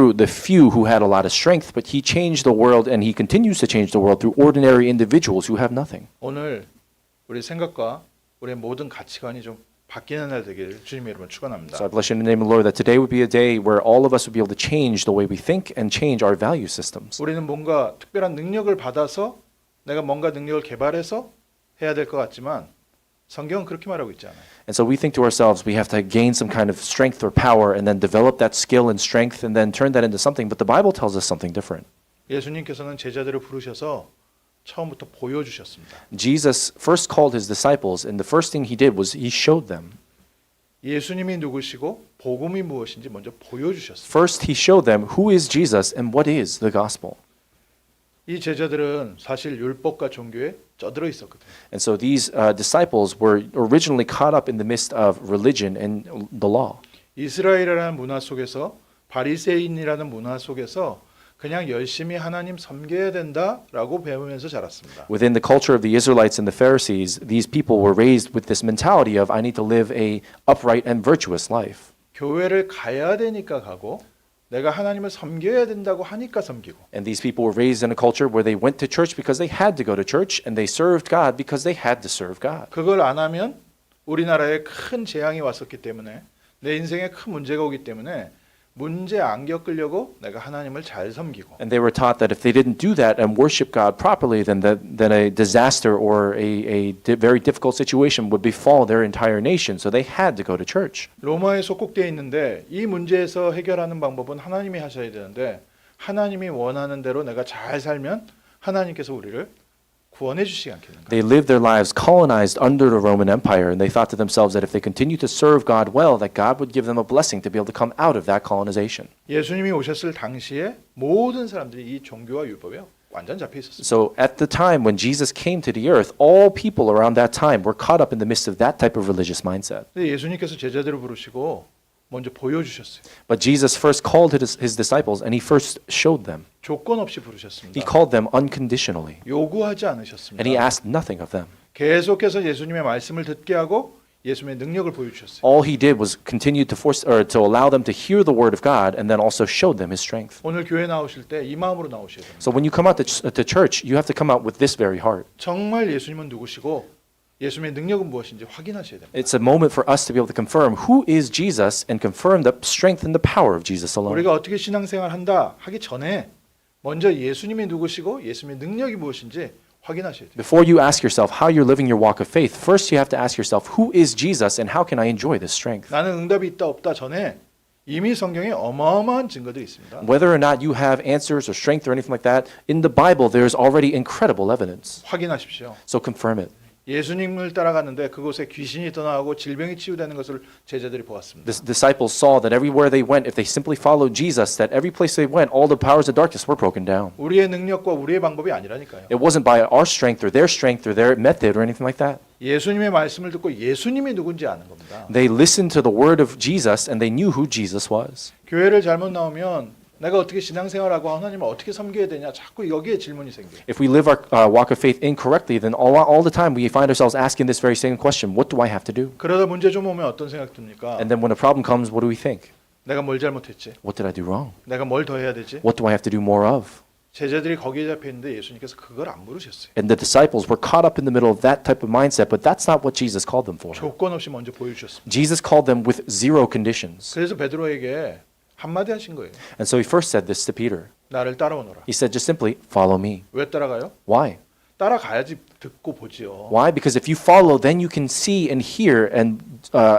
the few who had a lot of strength, but he changed the world and he continues to change the world through ordinary individuals who have nothing. 오늘 우리 생각과 우리의 모든 가치관이 좀 바뀌는 날 되기를 주님의 이름으로 축원합니다. So I bless you in the name of the Lord that today would be a day where all of us would be able to change the way we think and change our value systems. 우리는 뭔가 특별한 능력을 받아서 내가 뭔가 능력을 개발해서 해야 될 것 같지만 성경은 그렇게 말하고 있지 않아요. And so we think to ourselves we have to gain some kind of strength or power and then develop that skill and strength and then turn that into something, but the Bible tells us something different. 예수님께서는 제자들을 부르셔서 처음부터 보여주셨습니다. Jesus first called his disciples and the first thing he did was he showed them. 예수님이 누구시고 복음이 무엇인지 먼저 보여주셨습니다. First he showed them who is Jesus and what is the gospel. 이 제자들은 사실 율법과 종교에 쩌들어 있었거든요. And so these disciples were originally caught up in the midst of religion and the law. 이스라엘이라는 문화 속에서 바리새인이라는 문화 속에서 그냥 열심히 하나님 섬겨야 된다라고 배우면서 자랐습니다. Within the culture of the Israelites and the Pharisees, these people were raised with this mentality of I need to live a upright and virtuous life. 교회를 가야 되니까 가고 내가 하나님을 섬겨야 된다고 하니까 섬기고. And these people were raised in a culture where they went to church because they had to go to church and they served God because they had to serve God. 그걸 안 하면 우리나라에 큰 재앙이 왔었기 때문에 내 인생에 큰 문제가 오기 때문에 문제 안 겪으려고 내가 하나님을 잘 섬기고. And they were taught that if they didn't do that and worship God properly, then a disaster or a very difficult situation would befall their entire nation. So they had to go to church. 로마에 속국되어 있는데 이 문제에서 해결하는 방법은 하나님이 하셔야 되는데 하나님이 원하는 대로 내가 잘 살면 하나님께서 우리를 구원해 주시지 않겠는가. They lived their lives colonized under the Roman Empire, and they thought to themselves that if they continued to serve God well, that God would give them a blessing to be able to come out of that colonization. 예수님이 오셨을 당시에 모든 사람들이 이 종교와 율법에 완전 잡혀 있었어요. So at the time when Jesus came to the earth, all people around that time were caught up in the midst of that type of religious mindset. 근데 예수님께서 제자들을 부르시고 먼저 보여주셨어요. But Jesus first called his disciples, and he first showed them. 조건 없이 He 부르셨습니다. called them unconditionally, 요구하지 and 않으셨습니다. he asked nothing of them. 계속해서 예수님의 말씀을 듣게 하고 예수님의 능력을 보여주셨어요. All he did was continue to to allow them to hear the word of God, and then also showed them his strength. 오늘 교회 나오실 때 이 마음으로 나오셔야 됩니다. So when you come out to church, you have to come out with this very heart. 정말 예수님은 누구시고 예수님의 능력은 무엇인지 확인하셔야 됩니다. It's a moment for us to be able to confirm who is Jesus and confirm the strength and the power of Jesus alone. 우리가 어떻게 신앙생활 한다 하기 전에 먼저 예수님이 누구시고 예수님의 능력이 무엇인지 확인하셔야 돼요. Before you ask yourself how you're living your walk of faith, first you have to ask yourself who is Jesus and how can I enjoy this strength? 나는 응답이 있다 없다 전에 이미 성경에 어마어마한 증거들이 있습니다. Whether or not you have answers or strength or anything like that, in the Bible there's already incredible evidence. 확인하십시오. So confirm it. 예수님을 따라갔는데 그곳에 귀신이 떠나고 질병이 치유되는 것을 제자들이 보았습니다. The disciples saw that everywhere they went, if they simply followed Jesus, that every place they went, all the powers of darkness were broken down. 우리의 능력과 우리의 방법이 아니라니까요. It wasn't by our strength or their method or anything like that. 예수님의 말씀을 듣고 예수님이 누군지 아는 겁니다. They listened to the word of Jesus and they knew who Jesus was. 교회를 잘못 나오면 내가 어떻게 신앙생활하고 하나님을 어떻게 섬겨야 되냐 자꾸 여기에 질문이 생겨요. If we live our walk of faith incorrectly, then all the time we find ourselves asking this very same question, what do I have to do? 그러다 문제 좀 오면 어떤 생각 듭니까? And then when a problem comes, what do we think? 내가 뭘 잘못했지? What did I do wrong? 내가 뭘 더 해야 되지? What do I have to do more of? 제자들이 거기에 잡혀 있는데 예수님께서 그걸 안 물으셨어요. And the disciples were caught up in the middle of that type of mindset, but that's not what Jesus called them for. 조건 없이 먼저 보여주셨습니다. Jesus called them with zero conditions. 그래서 베드로에게 한마디 하신 거예요. And so he first said this to Peter. 나를 따라오너라. He said just simply, follow me. 왜 따라가요? Why? 따라가야지 듣고 보지요. Why? Because if you follow, then you can see and hear and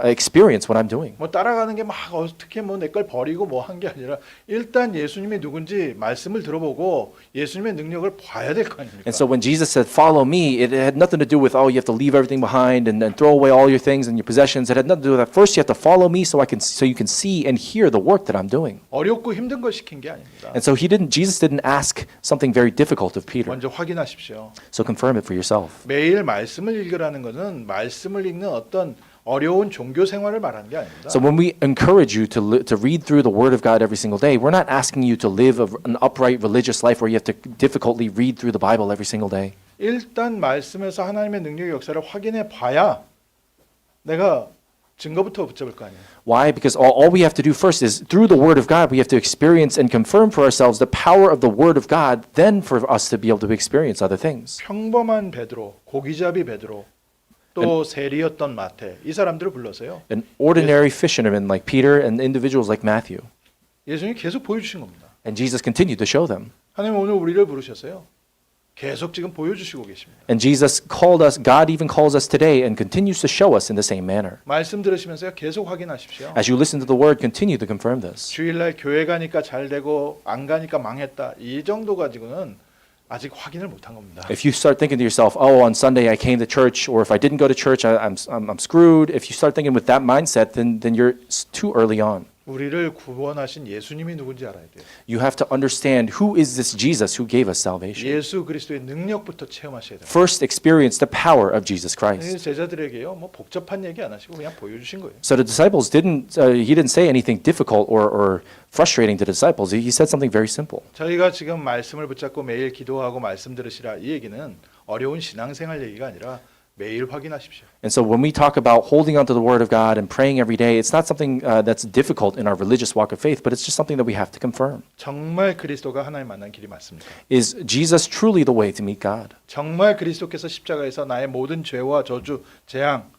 experience what I'm doing. 뭐 따라가는 게 막 어떻게 뭐 내 걸 버리고 뭐 한 게 아니라 일단 예수님이 누군지 말씀을 들어보고 예수님의 능력을 봐야 될 거 아닙니까? And so when Jesus said, follow me, it had nothing to do with, oh, you have to leave everything behind and throw away all your things and your possessions. It had nothing to do with that. First, you have to follow me so you can see and hear the work that I'm doing. 어렵고 힘든 걸 시킨 게 아닙니다. And so Jesus didn't ask something very difficult of Peter. 먼저 확인하십시오. So confirm it for yourself. 매일 말씀을 읽으라는 것은 말씀을 읽는 어떤 어려운 종교 생활을 말하는 게 아닙니다. So when we encourage you to read through the Word of God every single day, we're not asking you to live an upright religious life where you have to difficultly read through the Bible every single day. 일단 말씀에서 하나님의 능력의 역사를 확인해 봐야 내가 증거부터 붙잡을 거 아니에요. Why? Because all we have to do first is through the Word of God, we have to experience and confirm for ourselves the power of the Word of God, then for us to be able to experience other things. 평범한 베드로, 고기잡이 베드로, 또 세리였던 마태 이 사람들을 불러서요. An ordinary fisherman like Peter and individuals like Matthew. 예수님이 계속 보여주신 겁니다. And Jesus continued to show them. 하나님 오늘 우리를 부르셨어요. 계속 지금 보여주시고 계십니다. And Jesus called us, God even calls us today and continues to show us in the same manner. 말씀 들으시면서요 계속 확인하십시오. As you listen to the Word, continue to confirm this. 주일날 교회 가니까 잘 되고 안 가니까 망했다. 이 정도 가지고는 아직 확인을 못한 겁니다. If you start thinking to yourself, oh, on Sunday I came to church, or if I didn't go to church, I'm screwed. If you start thinking with that mindset, then you're too early on. 우리를 구원하신 예수님이 누군지 알아야 돼요. You have to understand who is this Jesus who gave us salvation. 예수 그리스도의 능력부터 체험하셔야 돼요. First, experience the power of Jesus Christ. 제자들에게요, 뭐 복잡한 얘기 안 하시고 그냥 보여주신 거예요. So the disciples he didn't say anything difficult or frustrating to the disciples. He said something very simple. 저희가 지금 말씀을 붙잡고 매일 기도하고 말씀 들으시라 이 얘기는 어려운 신앙생활 얘기가 아니라 매일 확인하십시오. And so when we talk about holding on to the Word of God and praying every day, it's not something that's difficult in our religious walk of faith, but it's just something that we have to confirm. 정말 그리스도가 하나님 만난 길이 맞습니까? Is Jesus truly the way to meet God? 정말 그리스도께서 십자가에서 나의 모든 죄와 저주, 재앙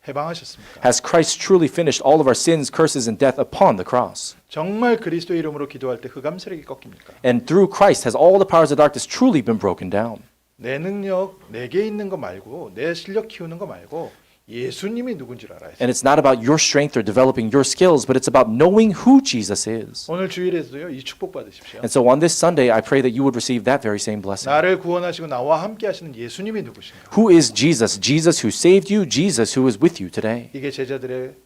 해방하셨습니까? Has Christ truly finished all of our sins, curses, and death upon the cross? 정말 그리스도 이름으로 기도할 때 흑암세력이 꺾입니까? And through Christ, has all the powers of darkness truly been broken down? 내 능력, 내게 있는 거 말고 내 실력 키우는 거 말고 예수님이 누군지 알아야 돼요. And it's not about your strength or developing your skills, but it's about knowing who Jesus is. 오늘 주일에서도요 이 축복 받으십시오. And so on this Sunday, I pray that you would receive that very same blessing. 나를 구원하시고 나와 함께 하시는 예수님이 누구신가? Who is Jesus? Jesus who saved you, Jesus who is with you today. 이게 제자들의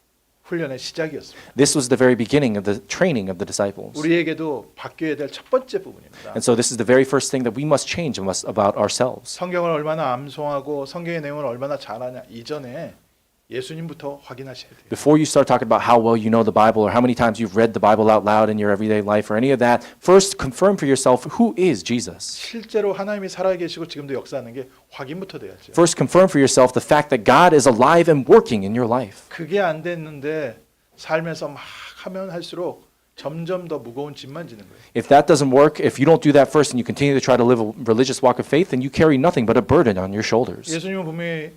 훈련의 시작이었습니다. This was the very beginning of the training of the disciples. 우리에게도 바뀌어야 될 첫 번째 부분입니다. And so this is the very first thing that we must change about ourselves. 성경을 얼마나 암송하고 성경의 내용을 얼마나 잘 아냐 이전에 예수님부터 확인하셔야 돼요. Before you start talking about how well you know the Bible or how many times you've read the Bible out loud in your everyday life or any of that, first confirm for yourself who is Jesus. 실제로 하나님이 살아계시고 지금도 역사하는 게 확인부터 돼야죠. First confirm for yourself the fact that God is alive and working in your life. 그게 안 됐는데 살면서 막 하면 할수록 점점 더 무거운 짐만 지는 거예요. If that doesn't work, if you don't do that first and you continue to try to live a religious walk of faith, then you carry nothing but a burden on your shoulders. 예수님은 분명히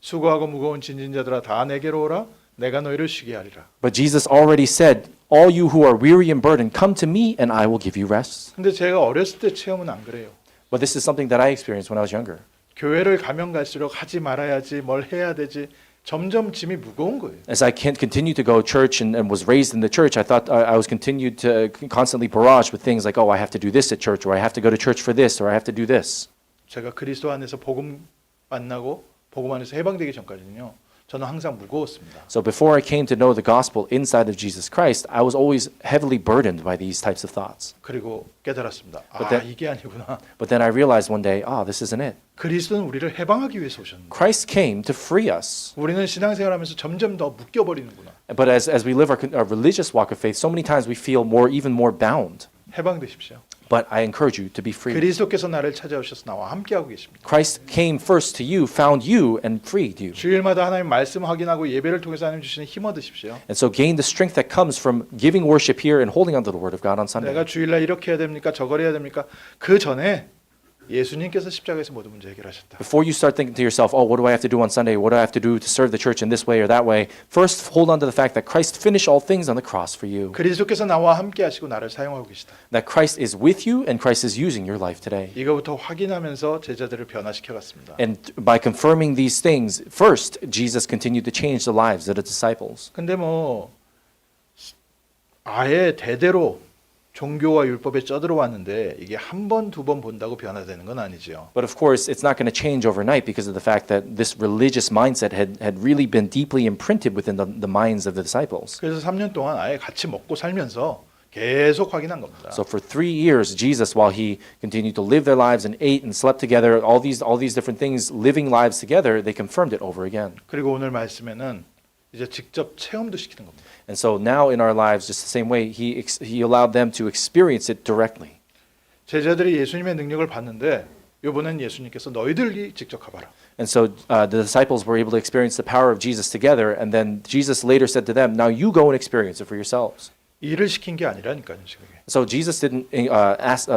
수고하고 무거운 진진자들아 다 내게로 오라 내가 너희를 쉬게 하리라. But Jesus already said, all you who are weary and burdened, come to me and I will give you rest. 근데 제가 어렸을 때 체험은 안 그래요. But this is something that I experienced when I was younger. 교회를 가면 갈수록 하지 말아야지 뭘 해야 되지 점점 짐이 무거운 거예요. As I can't continue to go to church and was raised in the church, I thought I was continued to constantly barraged with things like, oh, I have to do this at church, or I have to go to church for this, or I have to do this. 제가 그리스도 안에서 복음 만나고 복음 안에서 해방되기 전까지는요. 저는 항상 무거웠습니다. So before I came to know the gospel inside of Jesus Christ, I was always heavily burdened by these types of thoughts. 그리고 깨달았습니다. But 아, that- 이게 아니구나. But then I realized one day, this isn't it. 그리스도는 우리를 해방하기 위해서 오셨는데 Christ came to free us. 우리는 신앙생활하면서 점점 더 묶여버리는구나. But as we live our religious walk of faith, so many times we feel even more bound. 해방되십시오. But I encourage you to be free. 그리스도께서 나를 찾아오셔서 나와 함께하고 계십니다. Christ came first to you, found you, and freed you. 주일마다 하나님 말씀 확인하고 예배를 통해서 하나님 주시는 힘 얻으십시오. And so gain the strength that comes from giving worship here and holding on to the Word of God on Sunday. 내가 주일날 이렇게 해야 됩니까? 저걸 해야 됩니까? 그 전에 예수님께서 십자가에서 모든 문제 해결하셨다. Before you start thinking to yourself, what do I have to do on Sunday? What do I have to do to serve the church in this way or that way? First, hold on to the fact that Christ finished all things on the cross for you. 그리스도께서 나와 함께 하시고 나를 사용하고 계시다. That Christ is with you and Christ is using your life today. 이거부터 확인하면서 제자들을 변화시켜 갔습니다. And by confirming these things, first, Jesus continued to change the lives of the disciples. 근데 뭐 아예 대대로 종교와 율법에 쪄들어왔는데 이게 한 번, 두 번 본다고 변화되는 건 아니죠. But of course, it's not going to change overnight because of the fact that this religious mindset had really been deeply imprinted within the minds of the disciples. 그래서 3년 동안 아예 같이 먹고 살면서 계속 확인한 겁니다. So for 3 years, Jesus, while he continued to live their lives and ate and slept together, all these different things, living lives together, they confirmed it over again. 그리고 오늘 말씀에는 이제 직접 체험도 시키는 겁니다. And so now in our lives, just the same way, he allowed them to experience it directly. 제자들이 예수님의 능력을 봤는데 이번엔 예수님께서 너희들이 직접 가봐라. And so the disciples were able to experience the power of Jesus together. And then Jesus later said to them, now you go and experience it for yourselves. 일을 시킨 게 아니라니까요, 지금. So Jesus didn't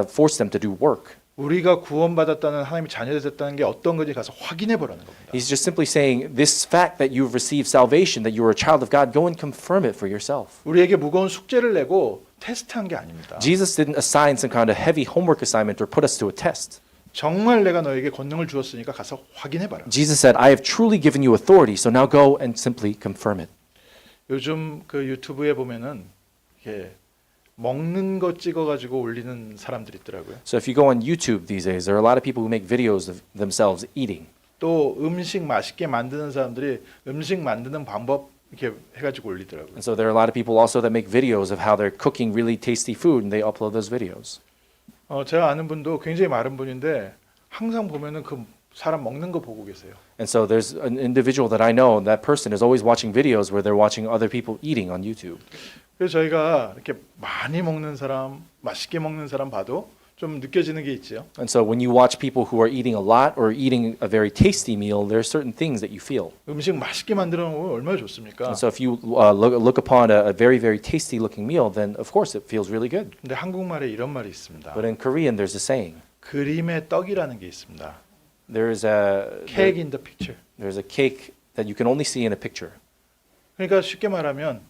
force them to do work. 우리가 구원받았다는 하나님의 자녀가 됐다는 게 어떤 건지 가서 확인해 보라는 겁니다. He's just simply saying this fact that you've received salvation, that you are a child of God, go and confirm it for yourself. 우리에게 무거운 숙제를 내고 테스트한 게 아닙니다. Jesus didn't assign some kind of heavy homework assignment or put us to a test. 정말 내가 너에게 권능을 주었으니까 가서 확인해 봐라. Jesus said, I have truly given you authority, so now go and simply confirm it. 요즘 그 유튜브에 보면은 이게 먹는 거 찍어 가지고 올리는 사람들이 있더라고요. So if you go on YouTube these days, there are a lot of people who make videos of themselves eating. 또 음식 맛있게 만드는 사람들이 음식 만드는 방법 이렇게 해가지고 올리더라고요. And so there are a lot of people also that make videos of how they're cooking really tasty food and they upload those videos. 제가 아는 분도 굉장히 마른 분인데 항상 보면은 그 사람 먹는 거 보고 계세요. And so there's an individual that I know, that person is always watching videos where they're watching other people eating on YouTube. 그래서 저희가 이렇게 많이 먹는 사람, 맛있게 먹는 사람 봐도 좀 느껴지는 게 있죠. And so when you watch people who are eating a lot or eating a very tasty meal, there are certain things that you feel. 음식 맛있게 만들어 놓으면 얼마나 좋습니까? And so if you look upon a very, very tasty looking meal, then of course it feels really good. 근데 한국말에 이런 말이 있습니다. But in Korean, there's a saying. 그림의 떡이라는 게 있습니다. There's Cake in the picture. there's a cake that you can only see in a picture. 그러니까 쉽게 말하면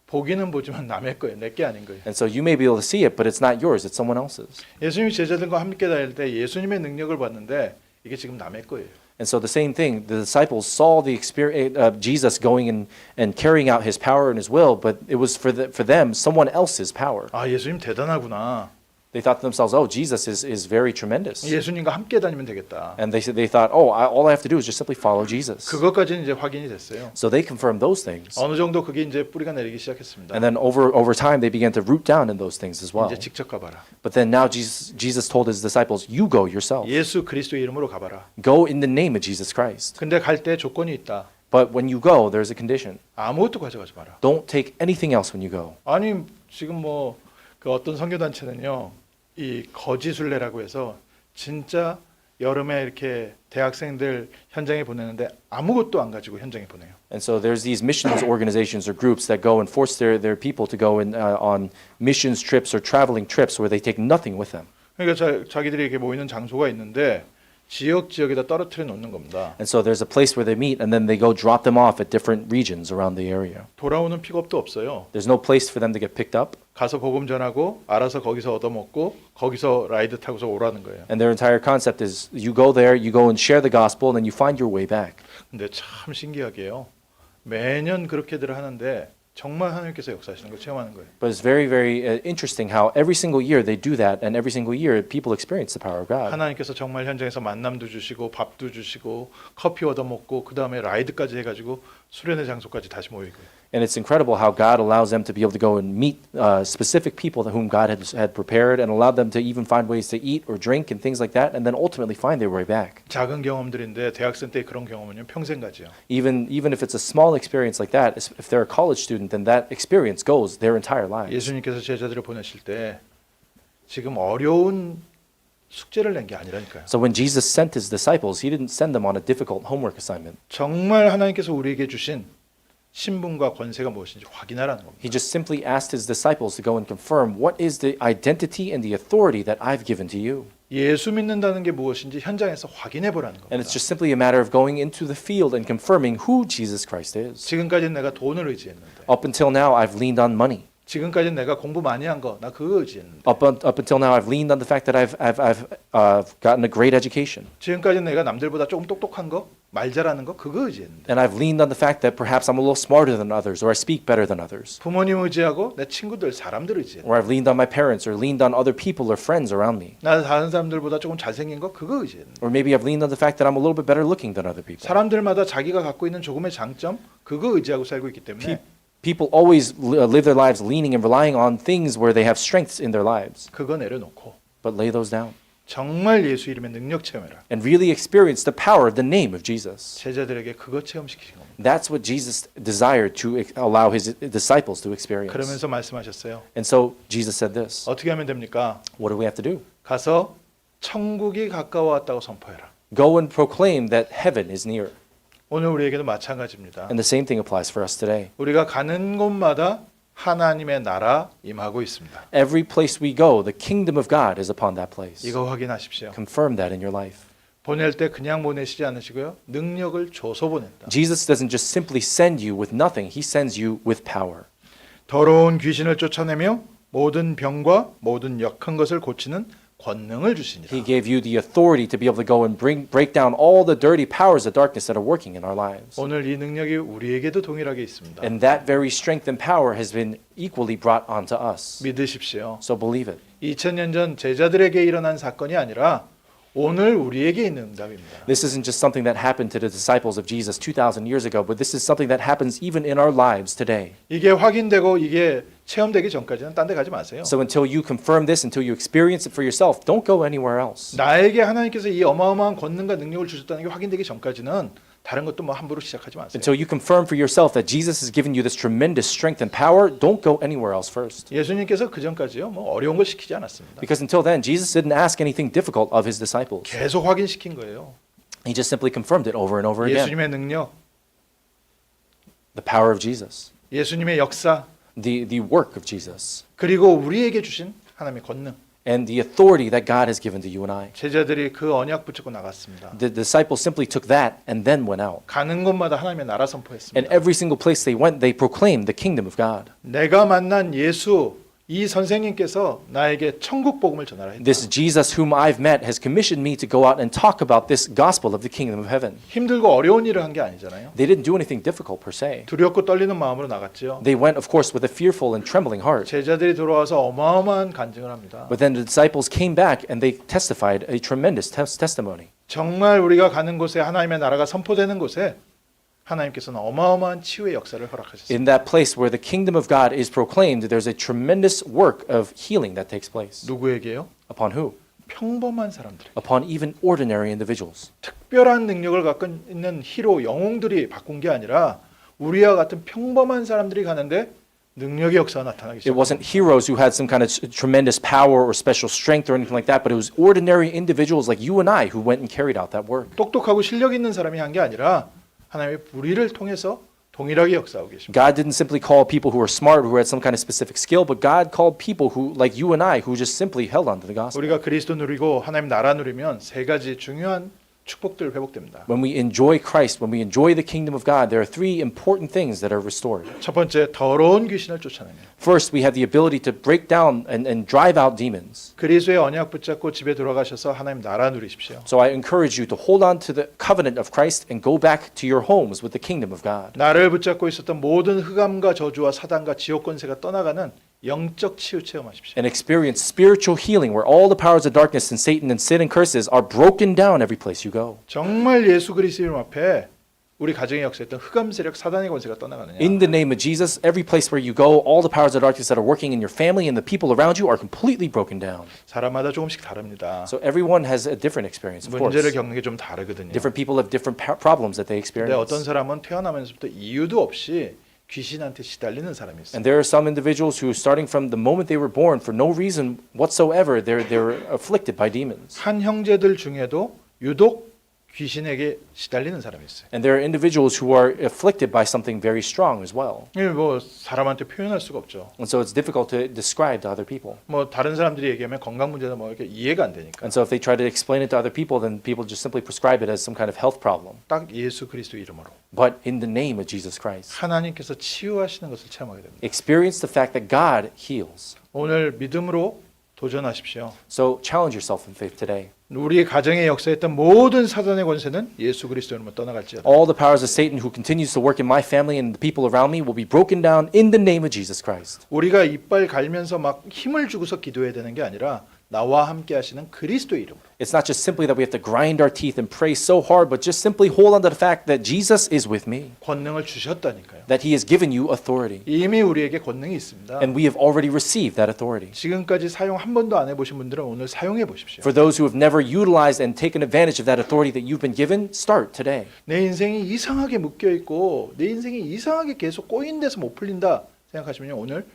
보기는 보지만 남의 거예요. 내 게 아닌 거예요. And so you may be able to see it, but it's not yours, it's someone else's. 예수님이 제자들과 함께 다닐 때 예수님의 능력을 봤는데 이게 지금 남의 거예요. And so the same thing, the disciples saw the experience of Jesus going and carrying out his power and his will, but it was for them someone else's power. 아, 예수님 대단하구나. They thought to themselves, oh, Jesus is very tremendous. 예수님과 함께 다니면 되겠다. And they thought, oh, all I have to do is just simply follow Jesus. 그것까지는 이제 확인이 됐어요. So they confirmed those things. 어느 정도 그게 이제 뿌리가 내리기 시작했습니다. And then over time, they began to root down in those things as well. 이제 직접 가봐라. But then now Jesus told his disciples, you go yourself. 예수 그리스도의 이름으로 가봐라. Go in the name of Jesus Christ. 근데 갈 때 조건이 있다. But when you go, there's a condition. 아무것도 가져가지 마라. Don't take anything else when you go. 아니 지금 뭐 그 어떤 선교단체는요. 이 거지순례라고 해서 진짜 여름에 이렇게 대학생들 현장에 보내는데 아무것도 안 가지고 현장에 보내요. And so there's these missions organizations or groups that go and force their people to go on missions trips or traveling trips where they take nothing with them. 그러니까 자기들이 이렇게 모이는 장소가 있는데 지역에다 떨어뜨려 놓는 겁니다. And so there's a place where they meet and then they go drop them off at different regions around the area. 돌아오는 픽업도 없어요. There's no place for them to get picked up. 가서 복음 전하고 알아서 거기서 얻어먹고 거기서 라이드 타고서 오라는 거예요. And their entire concept is you go there, you go and share the gospel, and then you find your way back. 근데 참 신기하게요. 매년 그렇게들 하는데 정말 하나님께서 역사하시는 걸 체험하는 거예요. But it's very, very interesting how every single year they do that, and every single year people experience the power of God. 하나님께서 정말 현장에서 만남도 주시고 밥도 주시고 커피 얻어먹고 그 다음에 라이드까지 해가지고 수련회 장소까지 다시 모이고. And it's incredible how God allows them to be able to go and meet specific people whom God had prepared and allowed them to even find ways to eat or drink and things like that, and then ultimately find their way back. 작은 경험들인데 대학생 때 그런 경험은요 평생 가지요. Even if it's a small experience like that, if they're a college student, then that experience goes their entire lives. 예수님께서 제자들을 보내실 때 지금 어려운 숙제를 낸 게 아니라니까요. So when Jesus sent his disciples, he didn't send them on a difficult homework assignment. 정말 하나님께서 우리에게 주신 신분과 권세가 무엇인지 확인하라는 겁니다. He just simply asked his disciples to go and confirm what is the identity and the authority that I've given to you. 예수 믿는다는 게 무엇인지 현장에서 확인해 보라는 겁니다. And it's just simply a matter of going into the field and confirming who Jesus Christ is. 지금까지는 내가 돈을 의지했는데 Up until now, I've leaned on money. 지금까지는 내가 공부 많이 한 거 나 그거 의지했는데 Up until now, I've leaned on the fact that I've gotten a great education. 지금까지는 내가 남들보다 조금 똑똑한 거 말 잘하는 거 그거 의지했는데 And I've leaned on the fact that perhaps I'm a little smarter than others or I speak better than others. 부모님 의지하고 내 친구들 사람들 의지했는데 Or I've leaned on my parents or leaned on other people or friends around me. 나 다른 사람들보다 조금 잘생긴 거 그거 의지했는데 Or maybe I've leaned on the fact that I'm a little bit better looking than other people. 사람들마다 자기가 갖고 있는 조금의 장점 그거 의지하고 살고 있기 때문에 People always live their lives leaning and relying on things where they have strengths in their lives. 그거 내려놓고 But lay those down 정말 예수 이름의 능력 체험해라. and really experience the power of the name of Jesus. 제자들에게 그거 체험시키신 겁니다. That's what Jesus desired to allow his disciples to experience. 그러면서 말씀하셨어요. And so Jesus said this. 어떻게 하면 됩니까? What do we have to do? 가서 천국이 가까워왔다고 선포해라. Go and proclaim that heaven is near. 오늘 우리에게도 마찬가지입니다. And the same thing applies for us today. 우리가 가는 곳마다 하나님의 나라 임하고 있습니다. Every place we go, the kingdom of God is upon that place. 이거 확인하십시오. Confirm that in your life. 보낼 때 그냥 보내시지 않으시고요. 능력을 줘서 보낸다. Jesus doesn't just simply send you with nothing. He sends you with power. 더러운 귀신을 쫓아내며 모든 병과 모든 역한 것을 고치는 권능을 주시니라. He gave you the authority to be able to go and break down all the dirty powers of darkness that are working in our lives. 오늘 이 능력이 우리에게도 동일하게 있습니다. And that very strength and power has been equally brought onto us. 믿으십시오. So believe it. 2000년 전 제자들에게 일어난 사건이 아니라 오늘 우리에게 있는 응답입니다. This isn't just something that happened to the disciples of Jesus 2,000 years ago, but this is something that happens even in our lives today. 이게 확인되고 이게 체험되기 전까지는 딴 데 가지 마세요. So until you confirm this, until you experience it for yourself, don't go anywhere else. 나에게 하나님께서 이 어마어마한 권능과 능력을 주셨다는 게 확인되기 전까지는 다른 것도 뭐 함부로 시작하지 마세요. Until you confirm for yourself that Jesus has given you this tremendous strength and power, don't go anywhere else first. 예수님께서 그 전까지요, 뭐 어려운 걸 시키지 않았습니다. Because until then, Jesus didn't ask anything difficult of his disciples. 계속 확인시킨 거예요. He just simply confirmed it over and over again. 예수님의 능력, The power of Jesus, 예수님의 역사, the work of Jesus, 그리고 우리에게 주신 하나님의 권능. and the authority that God has given to you and I. 제자들이 그 언약 붙잡고 나갔습니다. The disciples simply took that and then went out. 가는 곳마다 하나님의 나라 And 선포했습니다. every single place they went, they proclaimed the kingdom of God. 내가 만난 예수, 이 선생님께서 나에게 천국 복음을 전하라 했다. This Jesus whom I've met has commissioned me to go out and talk about this gospel of the kingdom of heaven. 힘들고 어려운 일을 한 게 아니잖아요. They didn't do anything difficult per se. 두렵고 떨리는 마음으로 나갔지요. They went, of course, with a fearful and trembling heart. 제자들이 돌아와서 어마어마한 간증을 합니다. But then the disciples came back and they testified a tremendous testimony. 정말 우리가 가는 곳에 하나님의 나라가 선포되는 곳에 하나님께서는 어마어마한 치유의 역사를 허락하셨습니다. In that place where the kingdom of God is proclaimed, there's a tremendous work of healing that takes place. 누구에게요? Upon who? 평범한 사람들. Upon even ordinary individuals. 특별한 능력을 갖고 있는 히로 영웅들이 바꾼 게 아니라 우리와 같은 평범한 사람들이 가는데 능력의 역사가 나타나기 It wasn't 시작합니다. heroes who had some kind of tremendous power or special strength or anything like that, but it was ordinary individuals like you and I who went and carried out that work. 똑똑하고 실력 있는 사람이 한 게 아니라 하나님의 우리를 통해서 동일하게 역사하고 계십니다. God didn't simply call people who were smart, who had some kind of specific skill, but God called people who, like you and I, who just simply held on to the gospel. 우리가 그리스도 누리고 하나님 나라 누리면 세 가지 중요한 축복들 회복됩니다. When we enjoy Christ, when we enjoy the kingdom of God, there are three important things that are restored. 첫 번째, 더러운 귀신을 쫓아내며 First, we have the ability to break down and drive out demons. 그리스도의 언약 붙잡고 집에 돌아가셔서 하나님 나라 누리십시오. So I encourage you to hold on to the covenant of Christ and go back to your homes with the kingdom of God. 나를 붙잡고 있었던 모든 흑암과 저주와 사단과 지옥 권세가 떠나가는 영적 치유 체험하십시오. And experience spiritual healing where all the powers of darkness and Satan and sin and curses are broken down every place you go. 정말 예수 그리스도 이름 앞에 우리 가정에 역사했던 흑암 세력 사단의 권세가 떠나가느냐. In the name of Jesus, every place where you go, all the powers of darkness that are working in your family and the people around you are completely broken down. 사람마다 조금씩 다릅니다. So everyone has a different experience, of course. 문제를 겪는 게 좀 다르거든요. Different people have different problems that they 근데 experience. 어떤 사람은 태어나면서부터 이유도 없이 귀신한테 시달리는 사람이 있어요. And there are some individuals who, starting from the moment they were born, for no reason whatsoever, they're afflicted by demons. 한 형제들 중에도 유독 귀신에게 시달리는 사람이 있어요. And there are individuals who are afflicted by something very strong as well. 이게 뭐 사람한테 표현할 수가 없죠. And so it's difficult to describe to other people. 뭐 다른 사람들이 얘기하면 건강 문제나 뭐 이렇게 이해가 안 되니까. And so if they try to explain it to other people, then people just simply prescribe it as some kind of health problem. 딱 예수 그리스도 이름으로 But in the name of Jesus Christ, 하나님께서 치유하시는 것을 체험하게 됩니다. experience the fact that God heals. 오늘 믿음으로 도전하십시오. So challenge yourself in faith today. 우리 가정에 역사했던 모든 사단의 권세는 예수 그리스도 이름으로 떠나갈지어다. All the powers of Satan who continues to work in my family and the people around me will be broken down in the name of Jesus Christ. 우리가 이빨 갈면서 막 힘을 주고서 기도해야 되는 게 아니라 나와 함께 하시는 그리스도의 이름으로. It's not just simply that we have to grind our teeth and pray so hard, but just simply hold on to the fact that Jesus is with me, 권능을 주셨다니까요. that he has given you authority, 이미 우리에게 권능이 있습니다. and we have already received that authority. 지금까지 사용 한 번도 안 해보신 분들은 오늘 사용해 보십시오. For those who have never utilized and taken advantage of that authority that you've been given, start today. 내 인생이 이상하게 묶여 있고 내 인생이 이상하게 계속 꼬인 데서 못 풀린다 생각하시면 오늘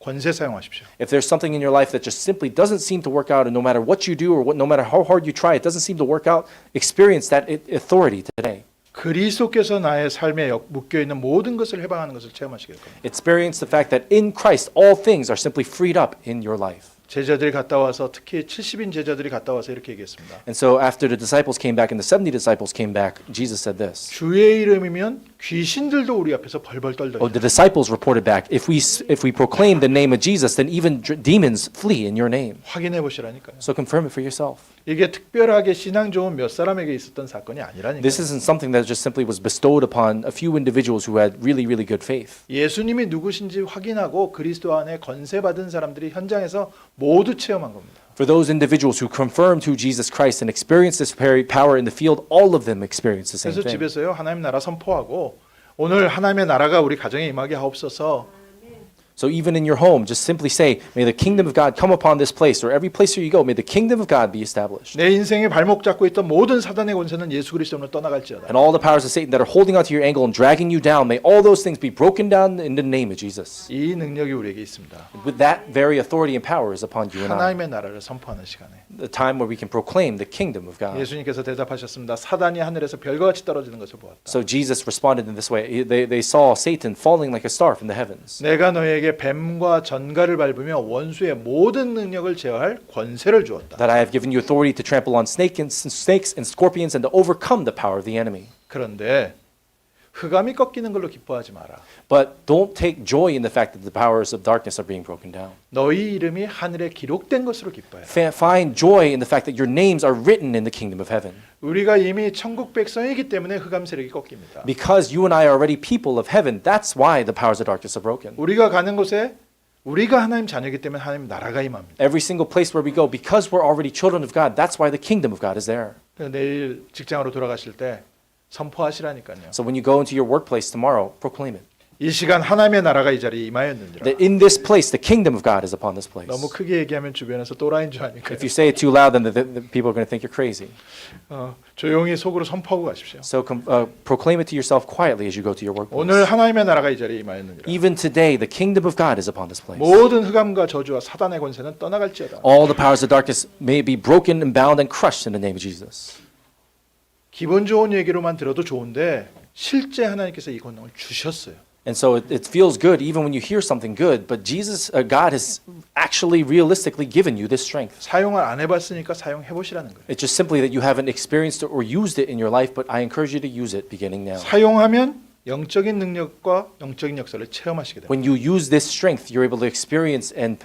권세 사용하십시오. If there's something in your life that just simply doesn't seem to work out, and no matter what you do or no matter how hard you try, it doesn't seem to work out, experience that authority today. 그리스도께서 나의 삶에 묶여 있는 모든 것을 해방하는 것을 체험하시게 될 겁니다. Experience the fact that in Christ all things are simply freed up in your life. 제자들이 갔다 와서 특히 70인 제자들이 갔다 와서 이렇게 얘기했습니다. And so after the disciples came back and the 70 disciples came back, Jesus said this. 주의 이름이면 귀신들도 우리 앞에서 벌벌 Oh, 떨더니 the disciples reported back, if we proclaim the name of Jesus, then even demons flee in your name. 확인해 보시라니까요. So confirm it for yourself. 이게 특별하게 신앙 좋은 몇 사람에게 있었던 사건이 아니라니까요. This isn't something that just simply was bestowed upon a few individuals who had really, really good faith. 예수님이 누구신지 확인하고 그리스도 안에 건세 받은 사람들이 현장에서 모두 체험한 겁니다. For those individuals who confirmed who Jesus Christ and experienced this power in the field, all of them experienced the same 그래서 thing. 집에서요 하나님 나라 선포하고 오늘 하나님의 나라가 우리 가정에 임하게 하옵소서. So even in your home, just simply say, may the kingdom of God come upon this place, or every place where you go, may the kingdom of God be established. 내 인생의 발목 잡고 있던 모든 사단의 권세는 예수 그리스도로 떠나갈지어다. And all the powers of Satan that are holding onto your ankle and dragging you down, may all those things be broken down in the name of Jesus. 이 능력이 우리에게 있습니다. With that very authority and power is upon you and I. 하나님의 나라를 선포하는 시간에 The time where we can proclaim the kingdom of God. 예수님께서 대답하셨습니다. 사단이 하늘에서 별과 같이 떨어지는 것을 보았다. So Jesus responded in this way. They saw Satan falling like a star from the heavens. 내가 너에게 뱀과 전갈을 밟으며 원수의 모든 능력을 제어할 권세를 주었다. That I have given you authority to trample on snakes and scorpions and to overcome the power of the enemy. 그런데 흑암이 꺾이는 걸로 기뻐하지 마라. But don't take joy in the fact that the powers of darkness are being broken down. 너희 이름이 하늘에 기록된 것으로 기뻐해. Find joy in the fact that your names are written in the kingdom of heaven. 우리가 이미 천국 백성이기 때문에 흑암 세력이 꺾입니다. Because you and I are already people of heaven, that's why the powers of darkness are broken. 우리가 가는 곳에 우리가 하나님 자녀이기 때문에 하나님 나라가 임합니다. Every single place where we go, because we're already children of God, that's why the kingdom of God is there. 내일 직장으로 돌아가실 때 선포하시라니까요. So when you go into your workplace tomorrow, proclaim it. 이 시간 하나님의 나라가 이 자리에 임하였는지라. That in this place, the kingdom of God is upon this place. 너무 크게 얘기하면 주변에서 또라이인 줄 아니까요. If you say it too loud, then the people are going to think you're crazy. 조용히 속으로 선포하고 가십시오. So proclaim it to yourself quietly as you go to your workplace. 오늘 하나님의 나라가 이 자리에 임하였는지라. Even today, the kingdom of God is upon this place. 모든 흑암과 저주와 사단의 권세는 떠나갈지어다. All the powers of darkness may be broken and bound and crushed in the name of Jesus. 기분 좋은 얘기로만 들어도 좋은데 실제 하나님께서 이 권능을 주셨어요. And so it feels good even when you hear something good, but God has actually realistically given you this strength. 사용을 안 해봤으니까 사용해 보시라는 거예요. It's just simply that you haven't experienced it or used it in your life, but I encourage you to use it beginning now. 사용하면 영적인 능력과 영적인 역사를 체험하시게 됩니다. When you use this strength, you're able to experience and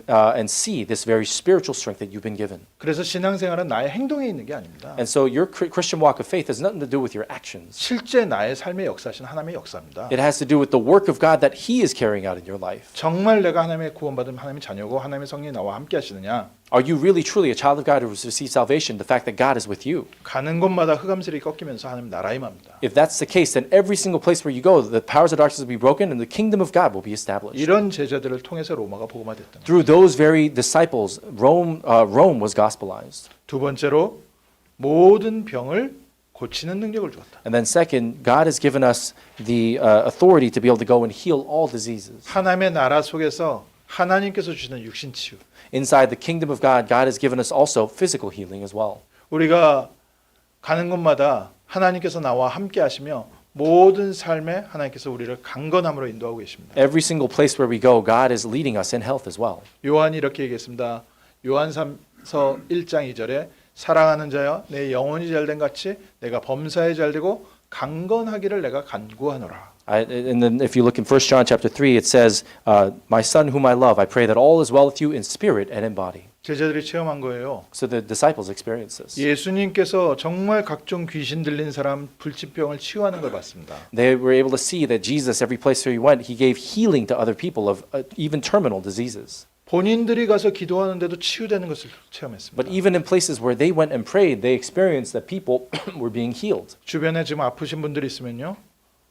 see this very spiritual strength that you've been given. 그래서 신앙생활은 나의 행동에 있는 게 아닙니다. And so your Christian walk of faith has nothing to do with your actions. 실제 나의 삶의 역사신 하나님의 역사입니다. It has to do with the work of God that He is carrying out in your life. 정말 내가 하나님의 구원받은 하나님의 자녀고 하나님의 성령이 나와 함께 하시느냐? Are you really truly a child of God who has received salvation? The fact that God is with you. 가는 곳마다 흑암세력이 꺾이면서 하나님 나라 임합니다. If that's the case, then every single place where you go, the powers of darkness will be broken and the kingdom of God will be established. 이런 제자들을 통해서 로마가 복음화됐던 거예요. Through those very disciples, Rome was gospelized. 두 번째로 모든 병을 고치는 능력을 주었다. And then second, God has given us the authority to be able to go and heal all diseases. 하나님의 나라 속에서 하나님께서 주시는 육신 치유. Inside the kingdom of God, God has given us also physical healing as well. 우리가 가는 곳마다 하나님께서 나와 함께 하시며 모든 삶에 하나님께서 우리를 강건함으로 인도하고 계십니다. Every single place where we go, God is leading us in health as well. 요한이 이렇게 얘기했습니다. 요한삼서 1장 2절에 사랑하는 자여 내 영혼이 잘된 같이 내가 범사에 잘되고 강건하기를 내가 간구하노라. And then if you look in 1 John chapter 3, it says, my son whom I love, I pray that all is well with you in spirit and in body. 제자들이 체험한 거예요. So the disciples experienced this. 예수님께서 정말 각종 귀신 들린 사람 불치병을 치유하는 걸 봤습니다. They were able to see that Jesus, every place where he went, he gave healing to other people of even terminal diseases. 본인들이 가서 기도하는데도 치유되는 것을 체험했습니다. But even in places where they went and prayed, they experienced that people were being healed. 주변에 지금 아프신 분들이 있으면요.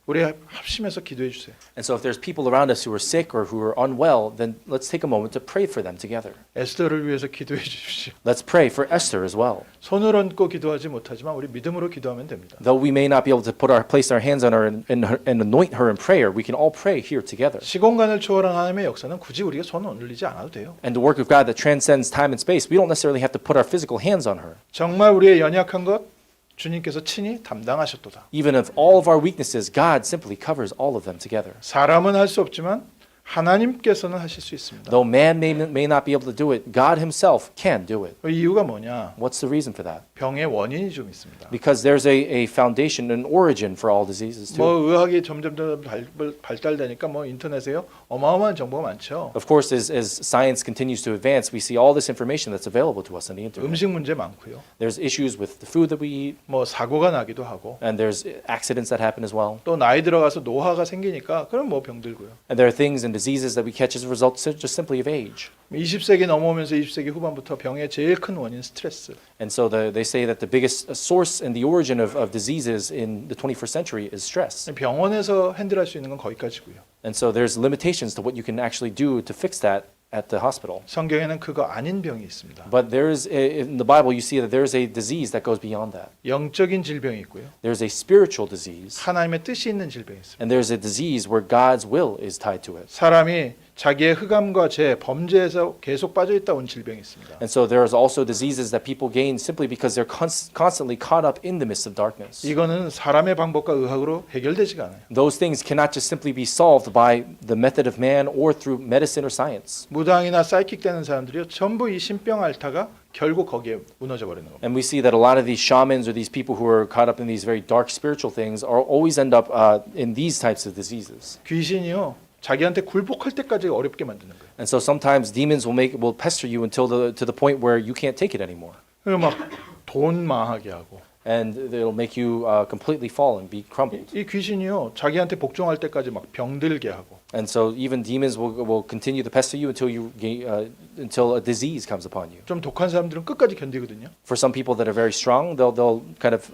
우리 합심해서 기도해 주세요. And so if there's people around us who are sick or who are unwell, then let's take a moment to pray for them together. 에스더를 위해서 기도해 주십시오. Let's pray for Esther as well. 손을 얹고 기도하지 못하지만 우리 믿음으로 기도하면 됩니다. Though we may not be able to place our hands on her and anoint her in prayer, we can all pray here together. 시공간을 초월한 하나님의 역사는 굳이 우리가 손을 올리지 않아도 돼요. And the work of God that transcends time and space, we don't necessarily have to put our physical hands on her. 정말 우리의 연약한 것 주님께서 친히 담당하셨도다. Even of all of our weaknesses, God simply covers all of them together. 사람은 할 수 없지만 하나님께서는 하실 수 있습니다. Though man may not be able to do it, God himself can do it. 이유가 뭐냐? What's the reason for that? 병의 원인이 좀 있습니다. Because there's a foundation, an origin for all diseases 뭐 too. 의학이 점점 더 발달되니까 뭐 인터넷에요 어마어마한 정보가 많죠. Of course, as science continues to advance, we see all this information that's available to us on the internet. 음식 문제 많고요. There's issues with the food that we eat, 뭐 사고가 나기도 하고 and there's accidents that happen as well. 또 나이 들어가서 노화가 생기니까 그럼 뭐 병들고요. And there are things and diseases that we catch as a result just simply of age. 20세기 넘어오면서 20세기 후반부터 병의 제일 큰 원인 스트레스. And so they say that the biggest source and the origin of diseases in the 21st century is stress. 병원에서 핸들할 수 있는 건 거기까지고요. And so there's limitations to what you can actually do to fix that at the hospital. 성경에는 그거 아닌 병이 있습니다. But in the Bible you see that there's a disease that goes beyond that. 영적인 질병이 있고요. There's a spiritual disease, 하나님의 뜻이 있는 질병이 있습니다. and there's a disease where God's will is tied to it. 사람이 자기의 흑암과 죄, 범죄에서 계속 빠져 있다 온 질병이 있습니다. And so there's also diseases that people gain simply because they're constantly caught up in the midst of darkness. 이거는 사람의 방법과 의학으로 해결되지가 않아요. Those things cannot just simply be solved by the method of man or through medicine or science. 무당이나 사이킥 되는 사람들이요 전부 이 신병 앓다가 결국 거기에 무너져 버리는 겁니다. And we see that a lot of these shamans or these people who are caught up in these very dark spiritual things are always end up in these types of diseases. 귀신이요 자기한테 굴복할 때까지 어렵게 만드는 거예요. And so sometimes demons will pester you until to the point where you can't take it anymore. 그리고 막 돈 망하게 하고. And it'll make you completely fall and be crumbled. 이 귀신이요 자기한테 복종할 때까지 막 병들게 하고. And so even demons will continue to pester you until a disease comes upon you. 좀 독한 사람들은 끝까지 견디거든요. For some people that are very strong, they'll kind of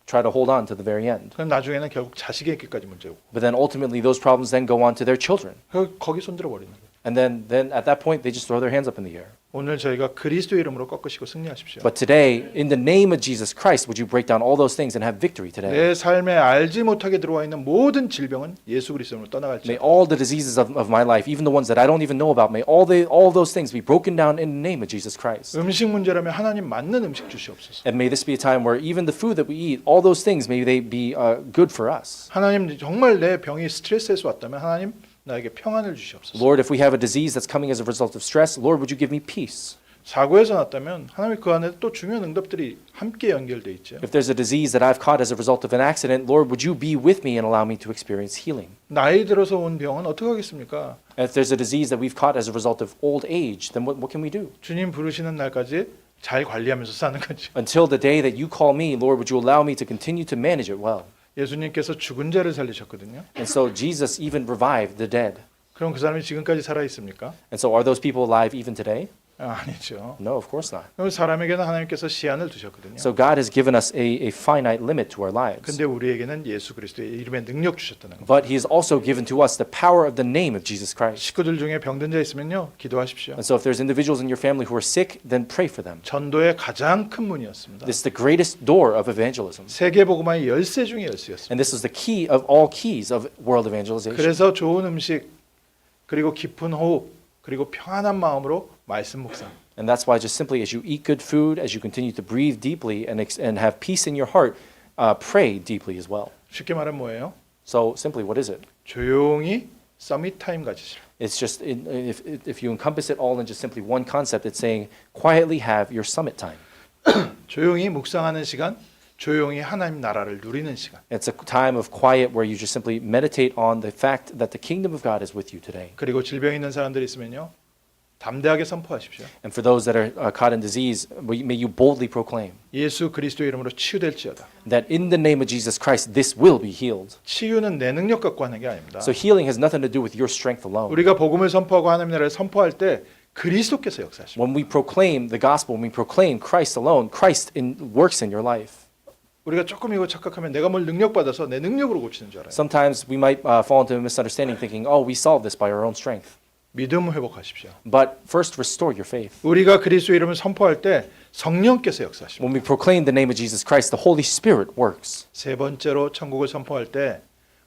try to hold on to the very end. 그럼 나중에는 결국 자식에게까지 문제고. But then ultimately those problems then go on to their children. 거기 손들어 버리는 거예요. And then at that point they just throw their hands up in the air. 오늘 저희가 그리스도의 이름으로 꺾으시고 승리하십시오. But today, in the name of Jesus Christ, would you break down all those things and have victory today? 내 삶에 알지 못하게 들어와 있는 모든 질병은 예수 그리스도로 May 떠나갈지어다. all the diseases of my life, even the ones that I don't even know about, may all those things be broken down in the name of Jesus Christ. 음식 문제라면 하나님 맞는 음식 주시옵소서. And may this be a time where even the food that we eat, all those things, may they be good for us. 하나님 정말 내 병이 스트레스에서 왔다면 하나님 나에게 평안을 주시옵소서. Lord, if we have a disease that's coming as a result of stress, Lord, would you give me peace? 사고에서 났다면 하나님 그 안에 또 중요한 응답들이 함께 연결돼 있죠. If there's a disease that I've caught as a result of an accident, Lord, would you be with me and allow me to experience healing? 나이 들어서 온 병은 어떻게 하겠습니까? And if there's a disease that we've caught as a result of old age, then what can we do? 주님 부르시는 날까지 잘 관리하면서 사는 거죠. Until the day that you call me, Lord, would you allow me to continue to manage it well? 예수님께서 죽은 자를 살리셨거든요. And so Jesus even revived the dead. 그럼 그 사람이 지금까지 살아 있습니까? And so are those people alive even today? 아니죠. No, of course not. 그럼 사람에게는 하나님께서 시한을 두셨거든요. So God has given us a finite limit to our lives. 근데 우리에게는 예수 그리스도의 이름의 능력 주셨다는 거. But He has also given to us the power of the name of Jesus Christ. 식구들 중에 병든 자 있으면요, 기도하십시오. And so if there's individuals in your family who are sick, then pray for them. 전도의 가장 큰 문이었습니다. This is the greatest door of evangelism. 세계 복음화의 열쇠 중에 열쇠였습니다. And this is the key of all keys of world evangelization. 그래서 좋은 음식 그리고 깊은 호흡 그리고 평안한 마음으로 말씀 묵상. And that's why just simply as you eat good food, as you continue to breathe deeply and have peace in your heart, pray deeply as well. 쉽게 말하면 뭐예요? So simply, what is it? 조용히 서밋 타임 가지시라. It's just if you encompass it all in just simply one concept, it's saying quietly have your summit time. 조용히 묵상하는 시간, 조용히 하나님 나라를 누리는 시간. It's a time of quiet where you just simply meditate on the fact that the kingdom of God is with you today. 그리고 질병 있는 사람들이 있으면요, 담대하게 선포하십시오. And for those that are caught in disease, may you boldly proclaim 예수 그리스도의 이름으로 치유될지어다. that in the name of Jesus Christ, this will be healed. 치유는 내 능력 갖고 하는 게 아닙니다. So healing has nothing to do with your strength alone. 우리가 복음을 선포하고 하나님 나라를 선포할 때 그리스도께서 역사하십니다. When we proclaim the gospel, when we proclaim Christ alone, Christ works in your life. 우리가 조금 이거 착각하면 내가 뭘 능력 받아서 내 능력으로 고치는 줄 알아요. Sometimes we might fall into a misunderstanding thinking, oh, we solve this by our own strength. 믿음 회복하십시오. But first restore your faith. 우리가 그리스도 이름을 선포할 때 성령께서 역사하십니다. When we proclaim the name of Jesus Christ, the Holy Spirit works. 세 번째로 천국을 선포할 때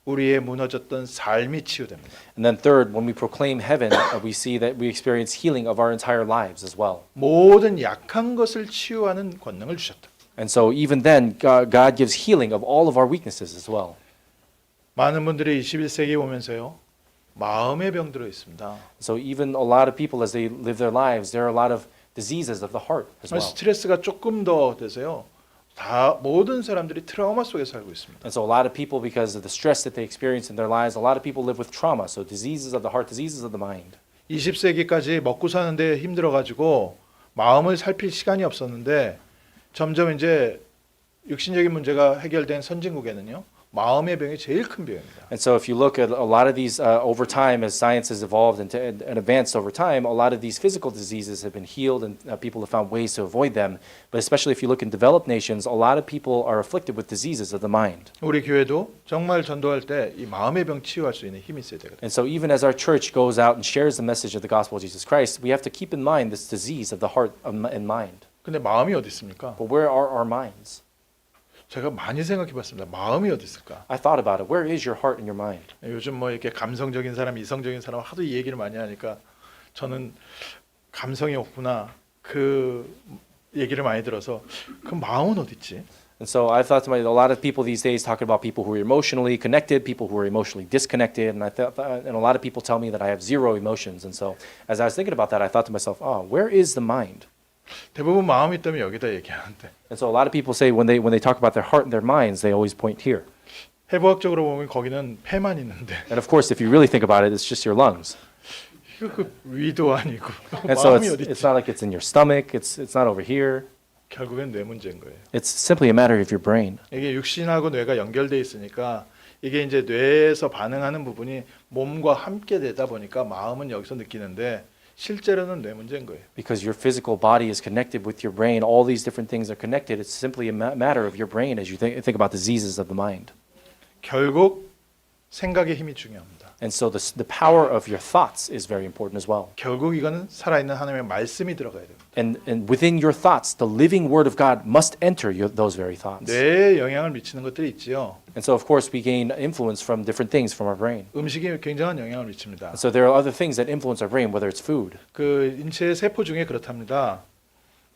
우리의 무너졌던 삶이 치유됩니다. And then third, when we proclaim heaven, we see that we experience healing of our entire lives as well. 모든 약한 것을 치유하는 권능을 주셨다. And so even then, God gives healing of all of our weaknesses as well. 많은 분들이 21세기 오면서요. 마음의 병들어 있습니다. So even a lot of people, as they live their lives, there are a lot of diseases of the heart as well. 스트레스가 조금 더 돼서요. 다 모든 사람들이 트라우마 속에 살고 있습니다. And so a lot of people, because of the stress that they experience in their lives, a lot of people live with trauma. So diseases of the heart, diseases of the mind. 20세기까지 먹고 사는데 힘들어 가지고 마음을 살필 시간이 없었는데 점점 이제 육신적인 문제가 해결된 선진국에는요. 마음의 병이 제일 큰 병입니다. And so if you look at a lot of these over time, as science has evolved and advanced over time, a lot of these physical diseases have been healed and people have found ways to avoid them. But especially if you look in developed nations, a lot of people are afflicted with diseases of the mind. 우리 교회도 정말 전도할 때 이 마음의 병 치유할 수 있는 힘이 있어야 되거든요. And so even as our church goes out and shares the message of the gospel of Jesus Christ, we have to keep in mind this disease of the heart and mind. 근데 마음이 어디 있습니까? But where are our minds? 제가 많이 생각해 봤습니다. 마음이 어디 있을까? I thought about it. Where is your heart and your mind? 요즘 뭐 이렇게 감성적인 사람, 이성적인 사람 하도 이 얘기를 많이 하니까 저는 감성이 없구나 그 얘기를 많이 들어서 그 마음은 어디 있지? And so I thought to myself, a lot of people these days talking about people who are emotionally connected, people who are emotionally disconnected, and and a lot of people tell me that I have zero emotions. And so as I was thinking about that, I thought to myself, oh, where is the mind? 대부분 마음이 있다면 여기다 얘기하는데 And so a lot of people say when they talk about their heart and their minds, they always point here. 해부학적으로 보면 거기는 폐만 있는데 And of course, if you really think about it, it's just your lungs. 그 위도 아니고 And so 마음이 어디 it's 있지? not like it's in your stomach. It's not over here. 결국엔 뇌 문제인 거예요. It's simply a matter of your brain. 이게 육신하고 뇌가 연결돼 있으니까 이게 이제 뇌에서 반응하는 부분이 몸과 함께 되다 보니까 마음은 여기서 느끼는데 실제로는 뇌 문제인 거예요. Because your physical body is connected with your brain, all these different things are connected. It's simply a matter of your brain as you think about diseases of the mind. 결국 생각의 힘이 중요합니다. And so the power of your thoughts is very important as well. 결국 이거는 살아있는 하나님의 말씀이 들어가야 됩니다. And within your thoughts, the living word of God must enter those very thoughts. 뇌에 영향을 미치는 것들이 있지요. And so of course we gain influence from different things from our brain. 음식이 굉장한 영향을 미칩니다. And so there are other things that influence our brain, whether it's food. 그 인체의 세포 중에 그렇답니다.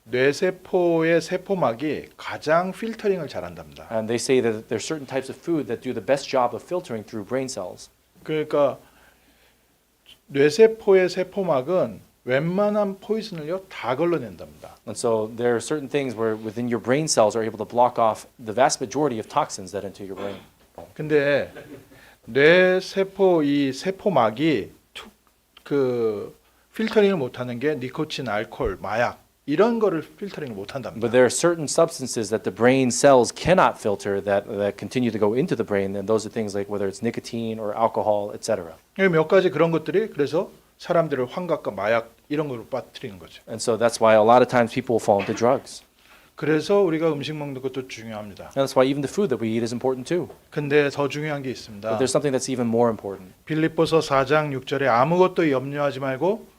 뇌세포의 세포막이 가장 필터링을 잘한답니다. And they say that there's certain types of food that do the best job of filtering through brain cells. 그러니까 뇌세포의 세포막은 웬만한 포이즌을요 다 걸러낸답니다. And so there are certain things where within your brain cells are able to block off the vast majority of toxins that enter your brain. 근데 뇌세포 이 세포막이 그 필터링을 못하는 게 니코틴, 알코올, 마약 이런 거를 필터링을 못한답니다. But there are certain substances that the brain cells cannot filter that continue to go into the brain, and those are things like whether it's nicotine or alcohol, etc. 몇 가지 그런 것들이 그래서 사람들을 환각과 마약 이런 걸로 빠뜨리는 거죠. And so that's why a lot of times people fall into drugs. 그래서 우리가 음식 먹는 것도 중요합니다. And that's why even the food that we eat is important too. 근데 더 중요한 게 있습니다. But there's something that's even more important. 빌립보서 4장 6절에 아무것도 염려하지 말고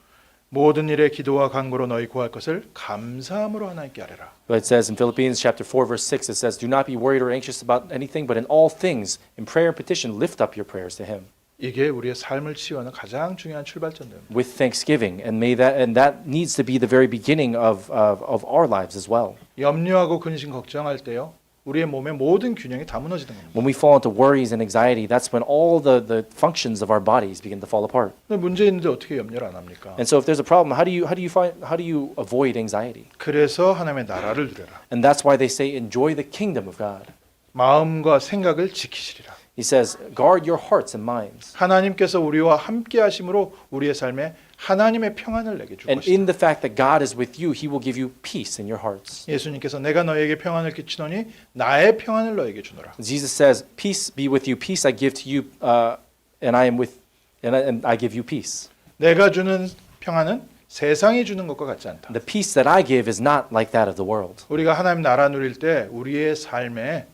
모든 일에 기도와 간구로 너희 구할 것을 감사함으로 하나님께 아뢰라. But it says in Philippians chapter 4 verse 6, it says, "Do not be worried or anxious about anything, but in all things, in prayer and petition, lift up your prayers to Him 이게 우리의 삶을 치유하는 가장 중요한 출발점입니다. with thanksgiving." And that needs to be the very beginning of our lives as well. 염려하고 근심 걱정할 때요. 우리의 몸의 모든 균형이 다 무너지는 겁니다. When we fall into worries and anxiety, that's when all the functions of our bodies begin to fall apart. 근데 문제 있는데 어떻게 염려를 안 합니까? And so if there's a problem, how do you avoid anxiety? 그래서 하나님의 나라를 누려라. And that's why they say enjoy the kingdom of God. 마음과 생각을 지키시리라. He says, guard your hearts and minds. 하나님께서 우리와 함께 하심으로 우리의 삶에 하나님의 평안을 내게 줄 And 것이다. in the fact that God is with you, He will give you peace in your hearts. 예수님께서 내가 너에게 평안을 끼치노니 나의 평안을 너에게 주노라. Jesus says, "Peace be with you. Peace I give to you, and I give you peace." 내가 주는 평안은 세상이 주는 것과 같지 않다. The peace that I give is not like that of the world. 우리가 하나님 나라 누릴 때 우리의 삶에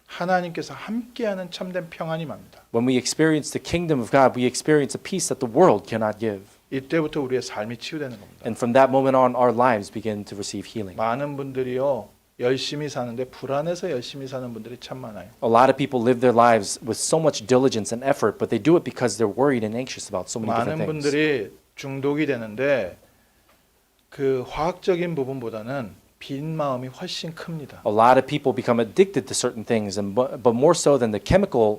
하나님께서 함께하는 참된 평안이 맙니다. When we experience the kingdom of God, we experience a peace that the world cannot give. 이때부터 우리의 삶이 치유되는 겁니다. And from that moment on, our lives begin to receive healing. 많은 분들이요 열심히 사는데 불안해서 열심히 사는 분들이 참 많아요. A lot of people live their lives with so much diligence and effort, but they do it because they're worried and anxious about so many different 많은 things. 분들이 중독이 되는데 그 화학적인 부분보다는 빈 마음이 훨씬 큽니다. A lot of people become addicted to certain things, and but more so than the chemical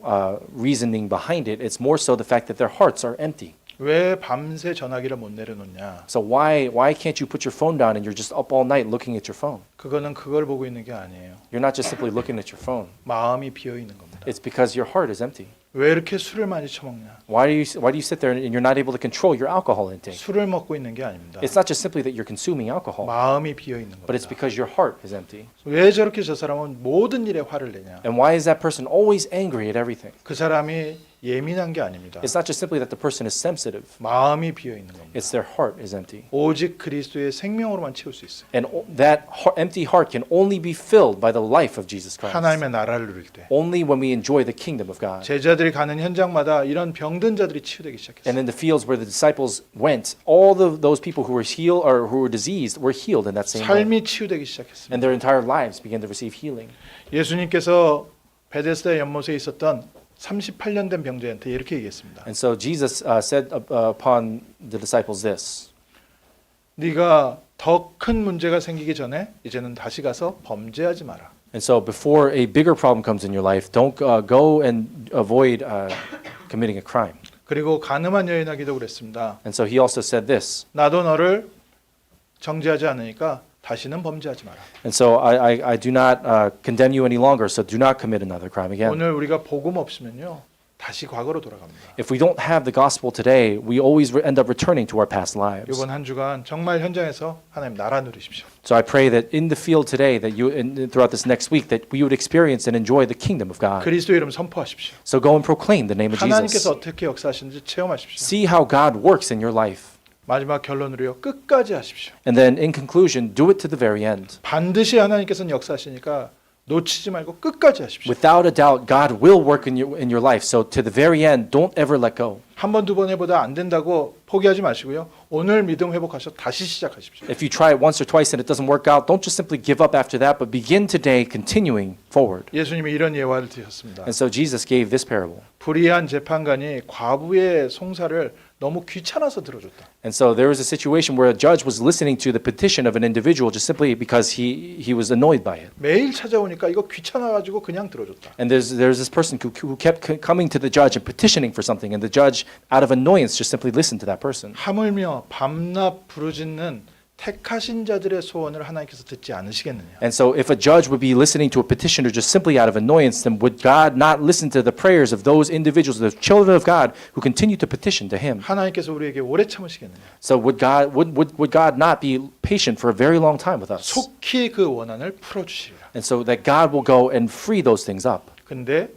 reasoning behind it, it's more so the fact that their hearts are empty. 왜 밤새 전화기를 못 내려놓냐? So why can't you put your phone down and you're just up all night looking at your phone? 그거는 그걸 보고 있는 게 아니에요. You're not just simply looking at your phone. 마음이 비어 있는 겁니다. It's because your heart is empty. 왜 이렇게 술을 많이 처먹냐? Why do you sit there and you're not able to control your alcohol intake? 술을 먹고 있는 게 아닙니다. It's not just simply that you're consuming alcohol, 마음이 비어 있는 but it's 겁니다. because your heart is empty. 왜 저렇게 저 사람은 모든 일에 화를 내냐? And why is that person always angry at everything? 그 사람이 예민한 게 아닙니다. It's not just simply that the person is sensitive. 마음이 비어 있는 겁니다. It's their heart is empty. 오직 그리스도의 생명으로만 채울 수 있어요. And that empty heart can only be filled by the life of Jesus Christ. 하나님의 나라를 누릴 때 Only when we enjoy the kingdom of God. 제자들이 가는 현장마다 이런 병든 자들이 치유되기 시작했어요. And in the fields where the disciples went, all those people who were healed or who were diseased were healed in that same way. 삶이 치유되기 시작했습니다. And their entire lives began to receive healing. 예수님께서 베데스다 연못에 있었던 38년 된 병자한테 이렇게 얘기했습니다. And so Jesus said upon the disciples this. 네가 더 큰 문제가 생기기 전에 이제는 다시 가서 범죄하지 마라. And so before a bigger problem comes in your life, don't go and avoid committing a crime. 그리고 가늠한 여인에게도 그랬습니다. And so he also said this. 나도 너를 정죄하지 않으니까 다시는 범죄하지 마라. And so I do not condemn you any longer, so do not commit another crime again. 오늘 우리가 복음 없으면요. 다시 과거로 돌아갑니다. If we don't have the gospel today, we always end up returning to our past lives. 이번 한 주간 정말 현장에서 하나님 나라 누리십시오. So I pray that in the field today, that you and throughout this next week, that we would experience and enjoy the kingdom of God. 그리스도 이름 선포하십시오. So go and proclaim the name of 하나님께서 Jesus. 어떻게 역사하시는지 체험하십시오. See how God works in your life. 마지막 결론으로요. 끝까지 하십시오. And then in conclusion, do it to the very end. 반드시 하나님께서는 역사하시니까 놓치지 말고 끝까지 하십시오. Without a doubt, God will work in your life. So to the very end, don't ever let go. 한 번 두 번 해보다 안 된다고 포기하지 마시고요. 오늘 믿음 회복하셔 다시 시작하십시오. If you try it once or twice and it doesn't work out, don't just simply give up after that, but begin today continuing forward. 예수님이 이런 예화를 드렸습니다. And so Jesus gave this parable. 불의한 재판관이 과부의 송사를 너무 귀찮아서 들어줬다. And so there was a situation where a judge was listening to the petition of an individual just simply because he was annoyed by it. 매일 찾아오니까 이거 귀찮아가지고 그냥 들어줬다. And there's this person who kept coming to the judge and petitioning for something, and the judge, out of annoyance, just simply listened to that person. 하물며 밤낮 부르짖는 택하신 자들의 소원을 하나님께서 듣지 않으시겠느냐. And so if a judge would be listening to a petitioner just simply out of annoyance, then would God not listen to the prayers of those individuals, the children of God, who continue to petition to him? 하나님께서 우리에게 오래 참으시겠느냐. So would God not be patient for a very long time with us? 속히 그 원한을 풀어주시리라. And so that God will go and free those things up. 근데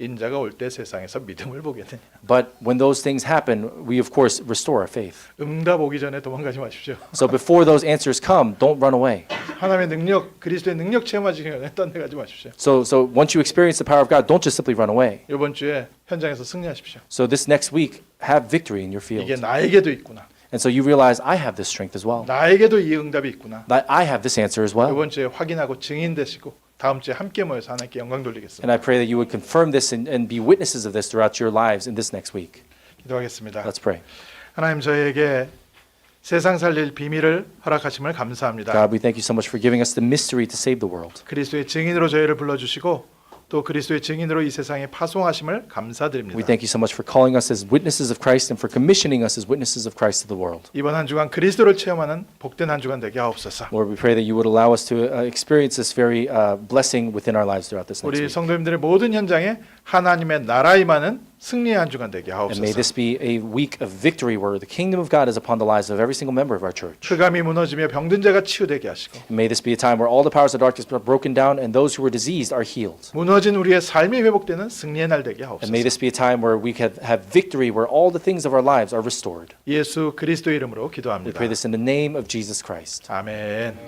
인자가 올 때 세상에서 믿음을 보겠느냐. But when those things happen, we of course restore our faith. 응답 오기 전에 도망가지 마십시오. So before those answers come, don't run away. 하나님의 능력, 그리스도의 능력 체험하시기 전에 딴 데 가지 마십시오. So once you experience the power of God, don't just simply run away. 이번 주에 현장에서 승리하십시오. So this next week, have victory in your field. 이게 나에게도 있구나. And so you realize, I have this strength as well. 나에게도 이 응답이 있구나. I have this answer as well. 이번 주에 확인하고 증인되시고 다음 주에 함께 모여서 하나님께 영광 돌리겠습니다. And I pray that you would confirm this and be witnesses of this throughout your lives in this next week. 기도하겠습니다. Let's pray. 하나님 저희에게 세상 살릴 비밀을 허락하심을 감사합니다. God, we thank you so much for giving us the mystery to save the world. 그리스도의 증인으로 저희를 불러주시고 또 그리스도의 증인으로 이 세상에 파송하심을 감사드립니다. We thank you so much for calling us as witnesses of Christ and for commissioning us as witnesses of Christ to the world. 이번 한 주간 그리스도를 체험하는 복된 한 주간 되게 하옵소서. Lord, we pray that you would allow us to experience this very blessing within our lives throughout this next 우리 week. 성도님들의 모든 현장에 하나님의 나라 임하는 승리의 한 주간 되게 And may 하옵소서. this be a week of victory where the kingdom of God is upon the lives of every single member of our church. 흑암이 무너지며 병든 자가 치유되게 하시고 And may this be a time where all the powers of darkness are broken down and those who were diseased are healed. 무너진 우리의 삶이 회복되는 승리의 날 되게 And may 하옵소서. this be a time where we can have victory, where all the things of our lives are restored. 예수 그리스도 이름으로 We 기도합니다. pray this in the name of Jesus Christ. 아멘.